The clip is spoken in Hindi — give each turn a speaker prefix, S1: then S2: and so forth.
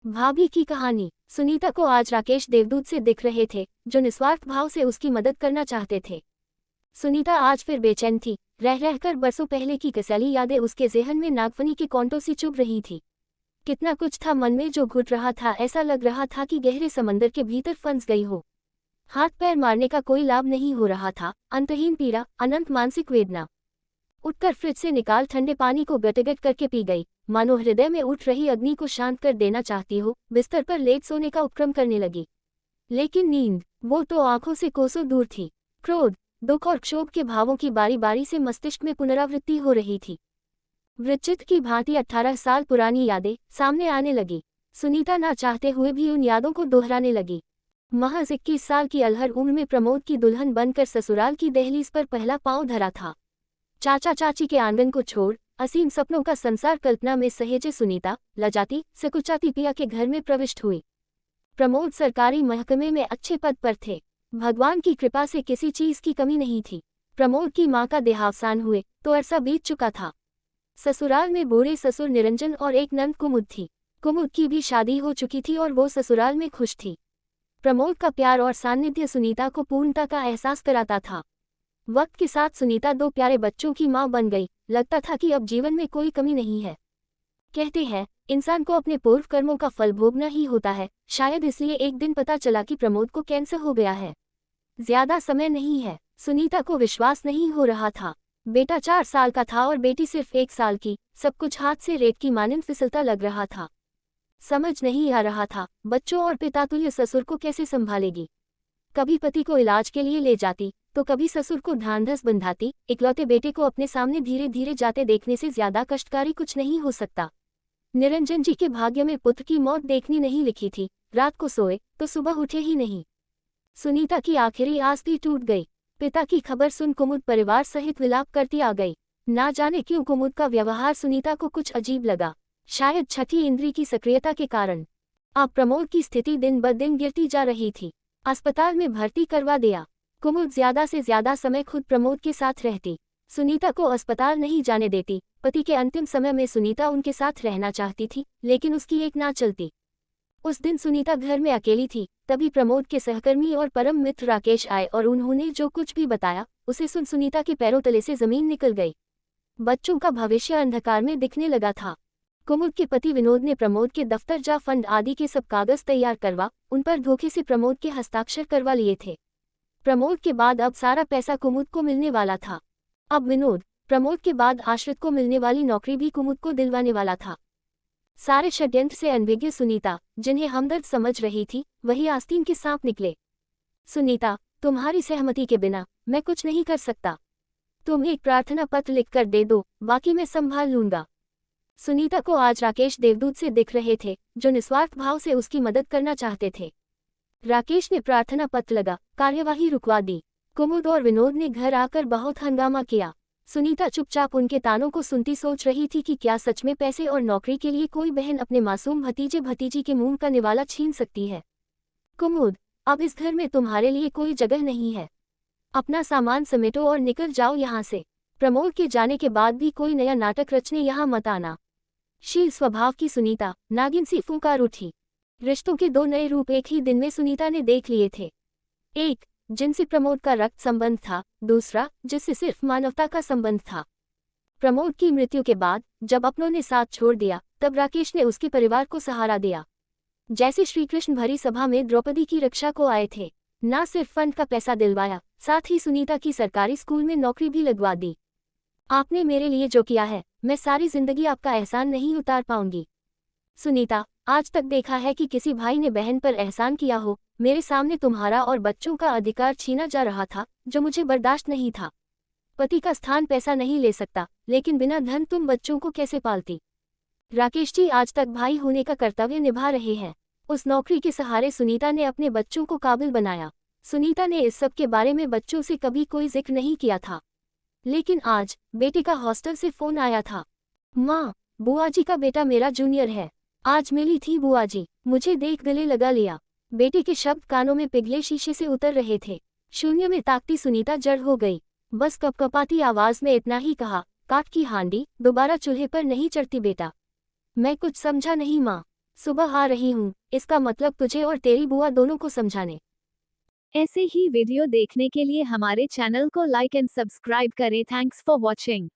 S1: भाभी की कहानी। सुनीता को आज राकेश देवदूत से दिख रहे थे, जो निस्वार्थ भाव से उसकी मदद करना चाहते थे। सुनीता आज फिर बेचैन थी। रह रहकर बरसों पहले की कसैली यादें उसके ज़हन में नागफनी के कांटों सी चुभ रही थी। कितना कुछ था मन में जो घुट रहा था, ऐसा लग रहा था कि गहरे समंदर के भीतर फंस गई हो। हाथ पैर मारने का कोई लाभ नहीं हो रहा था, अंतहीन पीड़ा, अनंत मानसिक वेदना। उठकर फ्रिज से निकाल ठंडे पानी को गटगट करके पी गई, मानो हृदय में उठ रही अग्नि को शांत कर देना चाहती हो। बिस्तर पर लेट सोने का उपक्रम करने लगी, लेकिन नींद, वो तो आंखों से कोसों दूर थी। क्रोध, दुख और क्षोभ के भावों की बारी बारी से मस्तिष्क में पुनरावृत्ति हो रही थी। वृश्चिक की भांति 18 साल पुरानी यादें सामने आने लगी। सुनीता ना चाहते हुए भी उन यादों को दोहराने लगी। महज 21 साल की अलहर उम्र में प्रमोद की दुल्हन बनकर ससुराल की दहलीज पर पहला पांव धरा था। चाचा चाची के आंगन को छोड़ असीम सपनों का संसार कल्पना में सहेजे सुनीता लजाती सकुचाती पिया के घर में प्रविष्ट हुई। प्रमोद सरकारी महकमे में अच्छे पद पर थे। भगवान की कृपा से किसी चीज की कमी नहीं थी। प्रमोद की मां का देहावसान हुए तो अरसा बीत चुका था। ससुराल में बूढ़े ससुर निरंजन और एक नंद कुमुद थी। कुमुद की भी शादी हो चुकी थी और वो ससुराल में खुश थी। प्रमोद का प्यार और सान्निध्य सुनीता को पूर्णता का एहसास कराता था। वक्त के साथ सुनीता 2 प्यारे बच्चों की मां बन गई। लगता था कि अब जीवन में कोई कमी नहीं है। कहते हैं, इंसान को अपने पूर्व कर्मों का फल भोगना ही होता है। शायद इसलिए एक दिन पता चला कि प्रमोद को कैंसर हो गया है। ज्यादा समय नहीं है। सुनीता को विश्वास नहीं हो रहा था। बेटा 4 साल का था और बेटी सिर्फ 1 साल की। सब कुछ हाथ से रेत की मानिंद फिसलता लग रहा था। समझ नहीं आ रहा था बच्चों और पितातुल्य ससुर को कैसे संभालेगी। कभी पति को इलाज के लिए ले जाती तो कभी ससुर को ढांढस बंधाती। इकलौते बेटे को अपने सामने धीरे धीरे जाते देखने से ज्यादा कष्टकारी कुछ नहीं हो सकता। निरंजन जी के भाग्य में पुत्र की मौत देखनी नहीं लिखी थी। रात को सोए तो सुबह उठे ही नहीं। सुनीता की आखिरी आस भी टूट गई। पिता की खबर सुन कुमुद परिवार सहित विलाप करती आ गई। ना जाने क्यों कुमुद का व्यवहार सुनीता को कुछ अजीब लगा। शायद छठी इंद्री की सक्रियता के कारण। अब प्रमोद की स्थिति दिन ब दिन गिरती जा रही थी। अस्पताल में भर्ती करवा दिया। कुमुद ज्यादा से ज्यादा समय खुद प्रमोद के साथ रहती। सुनीता को अस्पताल नहीं जाने देती। पति के अंतिम समय में सुनीता उनके साथ रहना चाहती थी, लेकिन उसकी एक ना चलती। उस दिन सुनीता घर में अकेली थी, तभी प्रमोद के सहकर्मी और परम मित्र राकेश आए और उन्होंने जो कुछ भी बताया उसे सुन सुनीता के पैरों तले से जमीन निकल गई। बच्चों का भविष्य अंधकार में दिखने लगा था। कुमुद के पति विनोद ने प्रमोद के दफ्तर जा फंड आदि के सब कागज तैयार करवा उन पर धोखे से प्रमोद के हस्ताक्षर करवा लिए थे। प्रमोद के बाद अब सारा पैसा कुमुद को मिलने वाला था। अब विनोद, प्रमोद के बाद आश्रित को मिलने वाली नौकरी भी कुमुद को दिलवाने वाला था। सारे षड्यंत्र से अनभिज्ञ सुनीता, जिन्हें हमदर्द समझ रही थी, वही आस्तीन के सांप निकले। सुनीता, तुम्हारी सहमति के बिना मैं कुछ नहीं कर सकता। तुम एक प्रार्थना पत्र लिखकर दे दो, बाकी मैं संभाल लूंगा। सुनीता को आज राकेश देवदूत से दिख रहे थे, जो निस्वार्थ भाव से उसकी मदद करना चाहते थे। राकेश ने प्रार्थना पत्र लगा, कार्यवाही रुकवा दी। कुमुद और विनोद ने घर आकर बहुत हंगामा किया। सुनीता चुपचाप उनके तानों को सुनती सोच रही थी कि क्या सच में पैसे और नौकरी के लिए कोई बहन अपने मासूम भतीजे भतीजी के मुंह का निवाला छीन सकती है। कुमुद, अब इस घर में तुम्हारे लिए कोई जगह नहीं है। अपना सामान समेटो और निकल जाओ यहाँ से। प्रमोद के जाने के बाद भी कोई नया नाटक रचने यहाँ मत आना। शील स्वभाव की सुनीता नागिन सी फूंकार उठी। रिश्तों के 2 नए रूप एक ही दिन में सुनीता ने देख लिए थे। एक, जिनसे प्रमोद का रक्त संबंध था। दूसरा, जिससे सिर्फ मानवता का संबंध था। प्रमोद की मृत्यु के बाद जब अपनों ने साथ छोड़ दिया, तब राकेश ने उसके परिवार को सहारा दिया। जैसे श्रीकृष्ण भरी सभा में द्रौपदी की रक्षा को आए थे। ना सिर्फ फंड का पैसा दिलवाया, साथ ही सुनीता की सरकारी स्कूल में नौकरी भी लगवा दी। आपने मेरे लिए जो किया है, मैं सारी जिंदगी आपका एहसान नहीं उतार पाऊंगी। सुनीता, आज तक देखा है कि किसी भाई ने बहन पर एहसान किया हो। मेरे सामने तुम्हारा और बच्चों का अधिकार छीना जा रहा था, जो मुझे बर्दाश्त नहीं था। पति का स्थान पैसा नहीं ले सकता, लेकिन बिना धन तुम बच्चों को कैसे पालती। राकेश जी आज तक भाई होने का कर्तव्य निभा रहे हैं। उस नौकरी के सहारे सुनीता ने अपने बच्चों को काबिल बनाया। सुनीता ने इस सब के बारे में बच्चों से कभी कोई जिक्र नहीं किया था, लेकिन आज बेटे का हॉस्टल से फोन आया था। माँ, बुआ जी का बेटा मेरा जूनियर है। आज मिली थी बुआ जी, मुझे देख गले लगा लिया। बेटे के शब्द कानों में पिघले शीशे से उतर रहे थे। शून्य में ताकती सुनीता जड़ हो गई। बस कपकपाती आवाज में इतना ही कहा, काठ की हांडी दोबारा चूल्हे पर नहीं चढ़ती बेटा। मैं कुछ समझा नहीं माँ। सुबह आ रही हूँ, इसका मतलब तुझे और तेरी बुआ दोनों को समझाने।
S2: ऐसे ही वीडियो देखने के लिए हमारे चैनल को लाइक एंड सब्सक्राइब करें। Thanks for watching.